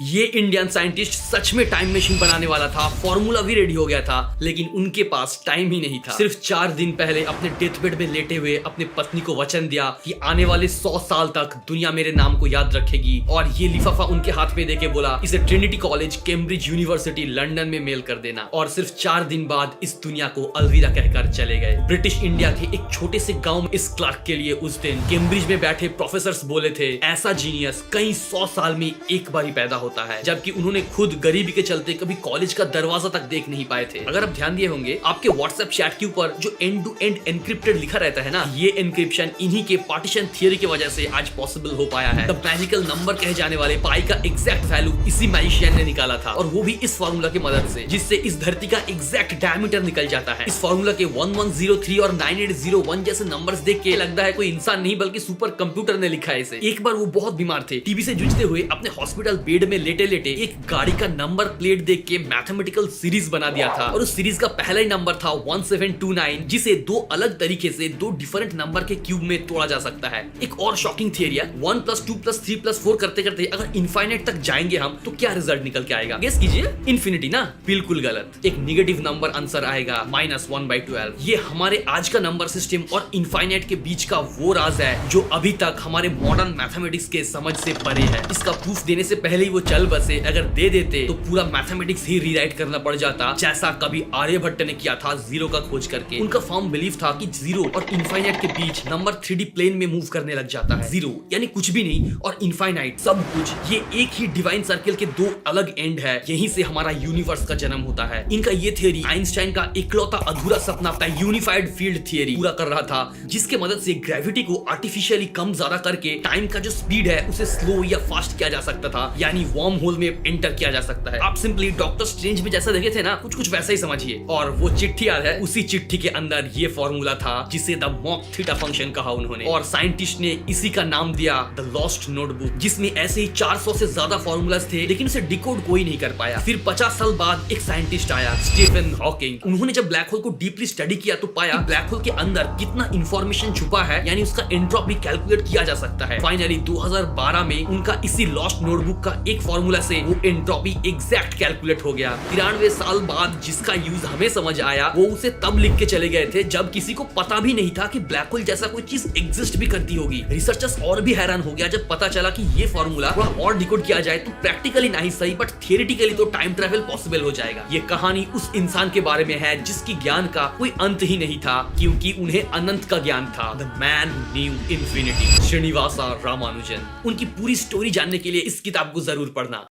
ये Indian scientist सच में time machine बनाने वाला था, फॉर्मूला भी रेडी हो गया था, लेकिन उनके पास टाइम ही नहीं था। सिर्फ 4 दिन पहले अपने डेथ बेड में लेटे हुए अपने पत्नी को वचन दिया कि आने वाले 100 साल तक दुनिया मेरे नाम को याद रखेगी, और ये लिफाफा उनके हाथ में देके बोला इसे Trinity college Cambridge university London में मेल कर देना। और सिर्फ 4 दिन बाद इस दुनिया को अलविदा कहकर चले गए। ब्रिटिश इंडिया के एक छोटे से गाँव में इस क्लार्क के लिए उस दिन कैम्ब्रिज में बैठे प्रोफेसर बोले थे, ऐसा जीनियस कई 100 साल में एक बार ही पैदा होता है, जबकि उन्होंने खुद गरीबी के चलते कभी कॉलेज का दरवाजा तक देख नहीं पाए थे। अगर आप ध्यान दिए होंगे आपके व्हाट्सएप चैट के ऊपर जो एंड टू एंड एनक्रिप्टेड लिखा रहता है ना, ये एनक्रिप्शन इन्हीं के पार्टीशन थियरी की वजह से आज पॉसिबल हो पाया है। द मैजिकल नंबर कहे जाने वाले पाई का एग्जैक्ट वैल्यू इसी मैजिशियन ने निकाला था, और वो भी इस फार्मूला की मदद से, जिससे इस धरती का एग्जैक्ट डायमीटर निकल जाता है। इस फार्मूला के 1103 और 9801 जैसे नंबर्स देख के लगता है कोई इंसान नहीं बल्कि सुपर कंप्यूटर ने लिखा है इसे। एक बार वो बहुत बीमार थे, टीबी से जूझते हुए अपने हॉस्पिटल बेड में लेटे लेटे एक गाड़ी का नंबर प्लेट देख के मैथमेटिकल सीरीज बना दिया था, और उस सीरीज का पहला ही नंबर था 1729, जिसे 2 अलग तरीके से 2 डिफरेंट नंबर के क्यूब में तोड़ा जा सकता है। एक और शॉकिंग थियरी है, 1 + 2 + 3 + 4 करते करते अगर इनफाइनाइट तक जाएंगे हम तो क्या रिजल्ट निकल के आएगा? गेस कीजिए, इन्फिनिटी ना? बिल्कुल गलत। एक निगेटिव नंबर आंसर आएगा -1/12। ये हमारे आज का नंबर सिस्टम और इनफाइनाइट के बीच का वो राज है जो अभी तक हमारे मॉडर्न मैथमेटिक्स के समझ से परे है। इसका प्रूफ देने से पहले ही वो चल बसे, अगर दे देते तो पूरा मैथमेटिक्स ही रीराइट करना पड़ जाता, जैसा कभी आर्यभट्ट ने किया था जीरो का खोज करके। उनका फर्म बिलीव था कि जीरो और इनफाइनाइट के बीच नंबर 3D प्लेन में मूव करने लग जाता है। जीरो यानी कुछ भी नहीं, और इनफाइनाइट सब कुछ, ये एक ही डिवाइन सर्कल के 2 अलग एंड है। यहीं से हमारा यूनिवर्स का जन्म होता है। इनका ये थियरी आइंस्टाइन का इकलौता अधूरा सपना था, यूनिफाइड फील्ड थियरी, पूरा कर रहा था, जिसके मदद से ग्रेविटी को आर्टिफिशियली कम ज्यादा करके टाइम का जो स्पीड है उसे स्लो या फास्ट किया जा सकता था, यानी वार्म होल में एंटर किया जा सकता है। आप सिंपली डॉक्टर स्ट्रेंज में जैसा देखे थे ना, कुछ वैसा ही समझिए। और वो चिट्ठी याद है, उसी चिट्ठी के अंदर ये फॉर्मूला था जिसे द मॉक थीटा फंक्शन कहा उन्होंने, और साइंटिस्ट ने इसी का नाम दिया द लॉस्ट नोटबुक, जिसमें ऐसे ही 400 से ज्यादा फॉर्मूलाज थे, लेकिन उसे डिकोड कोई नहीं कर पाया। फिर 50 साल बाद एक साइंटिस्ट आया, स्टीफन हॉकिंग। उन्होंने जब ब्लैक होल को डीपली स्टडी किया तो पाया ब्लैक होल के अंदर कितना इंफॉर्मेशन छुपा है, यानी उसका एंट्रोपी कैलकुलेट किया जा सकता है। फाइनली 2012 में उनका इसी लॉस्ट नोटबुक का एक फॉर्मूला से वो एंट्रोपी एग्जैक्ट कैलकुलेट हो गया। 93 साल बाद जिसका यूज हमें समझ आया, वो उसे तब लिख के चले गए थे जब किसी को पता भी नहीं था कि ब्लैक होल जैसा कोई चीज एग्जिस्ट भी करती होगी। रिसर्चर्स और भी हैरान हो गया जब पता चला कि ये फॉर्मूला थोड़ा और डिकोड किया जाए तो प्रैक्टिकली नहीं सही बट थियरिटिकली तो टाइम ट्रैवल पॉसिबल हो जाएगा। ये कहानी उस इंसान के बारे में है जिसकी ज्ञान का कोई अंत ही नहीं था, क्योंकि उन्हें अनंत का ज्ञान था। The man who new infinity, Srinivasa Ramanujan. उनकी पूरी स्टोरी जानने के लिए इस किताब को जरूर पढ़ना।